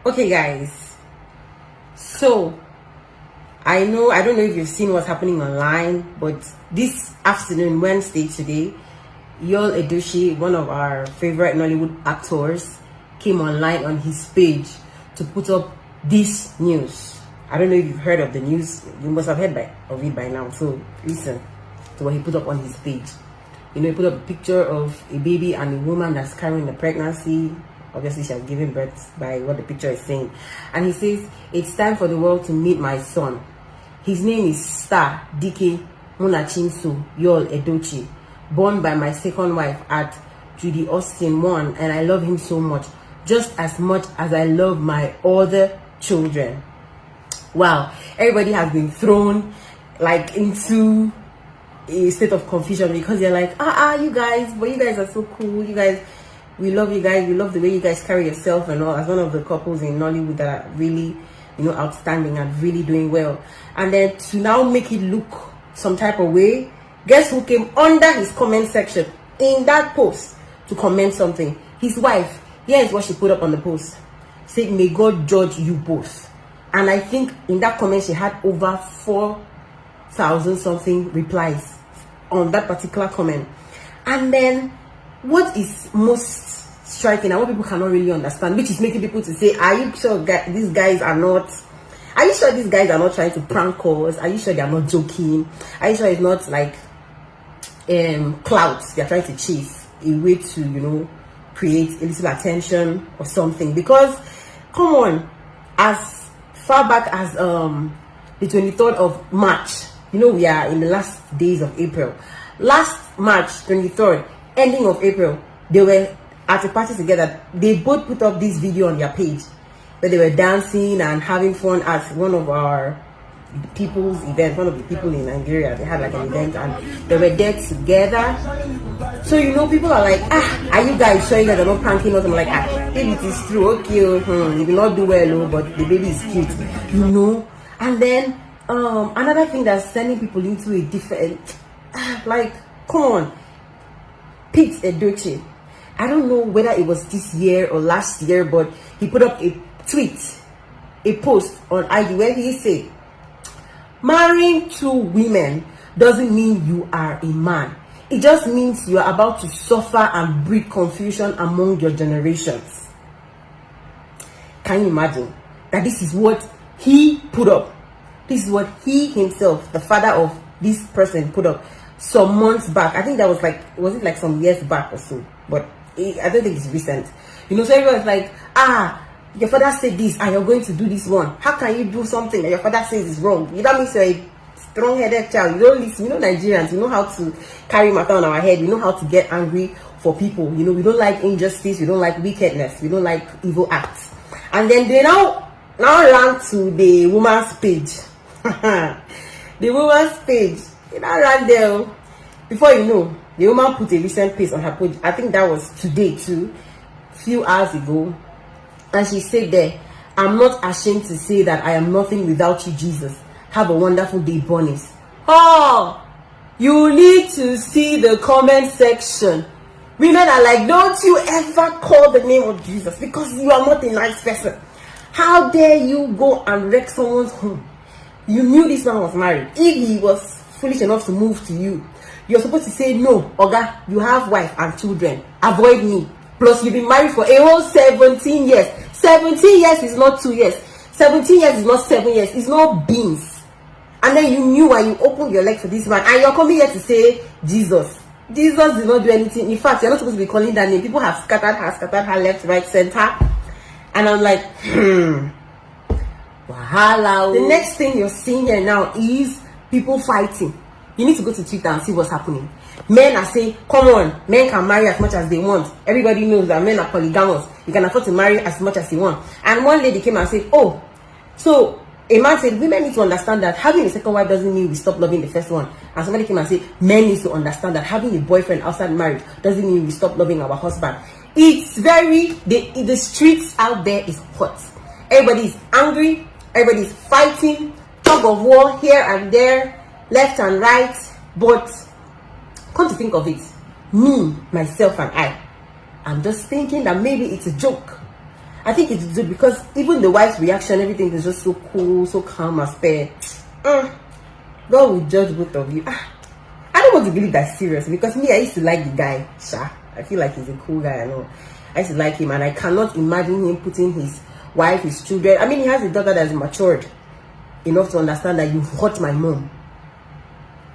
Okay, guys. So, I don't know if you've seen what's happening online, but this afternoon, Wednesday today, Yul Edochie, one of our favorite Nollywood actors, came online on his page to put up this news. I don't know if you've heard of the news. You must have heard of it by now. So, listen to what he put up on his page. He put up a picture of a baby and a woman that's carrying a pregnancy. Obviously, she has given birth by what the picture is saying. And he says, "It's time for the world to meet my son. His name is Star Dike Munachimso Yul Edochie, born by my second wife at Judy Austin 1, and I love him so much as I love my other children." Wow, everybody has been thrown into a state of confusion because they're like, you guys, but you guys are so cool. You guys, we love you guys. We love the way you guys carry yourself and all. As one of the couples in Nollywood that are really, outstanding and really doing well. And then to now make it look some type of way, guess who came under his comment section in that post to comment something? His wife. Here is what she put up on the post. Said, "May God judge you both." And I think in that comment she had over 4,000 something replies on that particular comment. And then what is most striking and what people cannot really understand, which is making people to say, are you sure these guys are not trying to prank us? Are you sure they are not joking? Are you sure it's not like clouds they're trying to chase, a way to create a little attention or something? Because come on, as far back as the 23rd of March, we are in the last days of April. Last March 23rd, ending of April, they were at a party together. They both put up this video on their page where they were dancing and having fun at one of our people's events. One of the people in Nigeria, they had like an event and they were there together. So people are like, are you guys sure you guys are not pranking us? I'm like, maybe it is true. Okay, you will not do well, but the baby is cute, And then another thing that's sending people into a different, come on, Pete Edochie. I don't know whether it was this year or last year, but he put up a post on IG where he said, "Marrying 2 women doesn't mean you are a man. It just means you are about to suffer and breed confusion among your generations." Can you imagine that this is what he put up? This is what he himself, the father of this person, put up some months back. I think that was it some years back or so? But I don't think it's recent. So everyone's like, your father said this and you're going to do this one. How can you do something that your father says is wrong? That means you're a strong-headed child. You don't listen. Nigerians, we know how to carry matter on our head. We know how to get angry for people. We don't like injustice. We don't like wickedness. We don't like evil acts. And then they now ran to the woman's page. The woman's page. They now ran there. Before you know, the woman put a recent post on her page. I think that was today too, few hours ago. And she said there, "I'm not ashamed to say that I am nothing without you, Jesus. Have a wonderful day, Bonnies." Oh, you need to see the comment section. Women are like, don't you ever call the name of Jesus because you are not a nice person. How dare you go and wreck someone's home? You knew this man was married. If he was foolish enough to move to you, you're supposed to say, "No, Oga, you have wife and children. Avoid me. Plus, you've been married for a whole 17 years. 17 years is not 2 years. 17 years is not 7 years. It's not beans. And then you knew and you opened your leg for this man. And you're coming here to say, Jesus. Jesus did not do anything. In fact, you're not supposed to be calling that name. People have scattered her left, right, center. And I'm like, Wahala. The next thing you're seeing here now is people fighting. You need to go to Twitter and see what's happening. Men are saying, come on, men can marry as much as they want. Everybody knows that men are polygamous. You can afford to marry as much as you want. And one lady came and said, so a man said, women need to understand that having a second wife doesn't mean we stop loving the first one. And somebody came and said, men need to understand that having a boyfriend outside marriage doesn't mean we stop loving our husband. It's the streets out there is hot. Everybody's angry. Everybody's fighting. Tug of war here and there, left and right. But come to think of it, me, myself and I'm just thinking that maybe it's a joke. I think it's good because even the wife's reaction, everything is just so cool, so calm and spare. God will judge both of you. I don't want to believe that's serious because me, I used to like the guy. I feel like he's a cool guy. I know. I used to like him, and I cannot imagine him putting his wife, his children. I mean, he has a daughter that is matured enough to understand that you hurt my mom.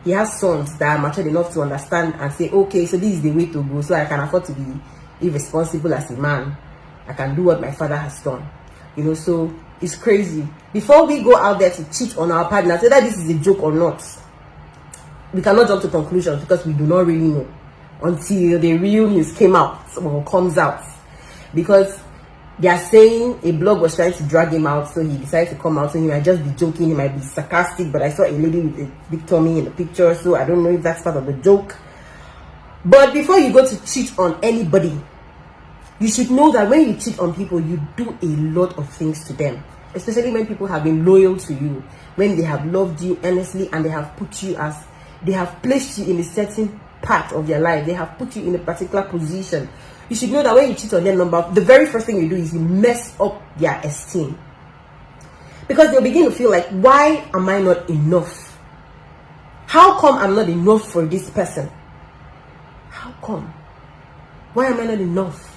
He has sons that are matured enough to understand and say, okay, so this is the way to go, so I can afford to be irresponsible as a man. I can do what my father has done. You know, so it's crazy. Before we go out there to cheat on our partner, whether this is a joke or not, we cannot jump to conclusions because we do not really know until the real news came out or comes out. Because they are saying a blog was trying to drag him out, so he decided to come out. So he might just be joking, he might be sarcastic, but I saw a lady with a big tummy in the picture, so I don't know if that's part of the joke. But before you go to cheat on anybody, you should know that when you cheat on people, you do a lot of things to them, especially when people have been loyal to you, when they have loved you earnestly and they have placed you in a certain part of their life, they have put you in a particular position. You should know that when you cheat on them, the very first thing you do is you mess up their esteem, because they'll begin to feel like, why am I not enough? How come I'm not enough for this person? How come? Why am I not enough?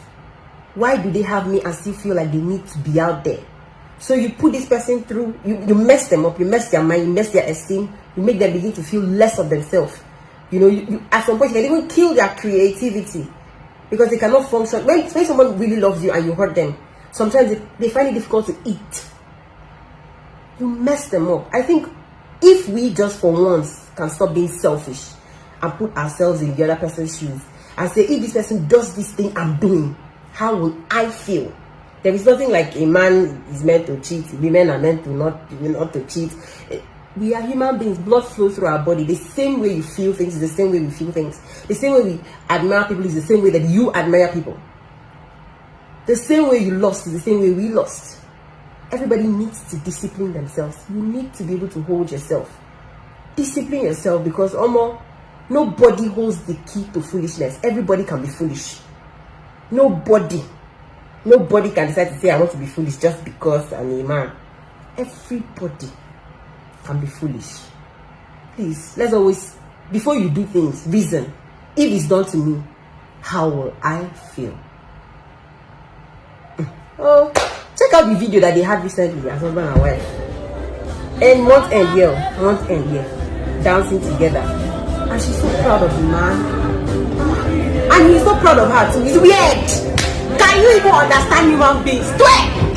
Why do they have me and still feel like they need to be out there? So you put this person through, you mess them up, you mess their mind, you mess their esteem, you make them begin to feel less of themselves. You know, you at some point you can even kill their creativity because they cannot function. When someone really loves you and you hurt them, sometimes they find it difficult to eat. You mess them up. I think if we just for once can stop being selfish and put ourselves in the other person's shoes and say, if this person does this thing I'm doing, how will I feel? There is nothing like a man is meant to cheat. Women are meant to not to cheat. We are human beings. Blood flows through our body. The same way you feel things is the same way we feel things. The same way we admire people is the same way that you admire people. The same way you lost is the same way we lost. Everybody needs to discipline themselves. You need to be able to hold yourself. Discipline yourself, because nobody holds the key to foolishness. Everybody can be foolish. Nobody can decide to say I want to be foolish just because I'm a man. Everybody can be foolish. Please, let's always, before you do things, reason. If it's done to me, how will I feel? Oh, check out the video that they had recently as husband and wife. And month end year, dancing together. And she's so proud of the man. And he's so proud of her too. It's weird. Can you even understand human beings? Swear!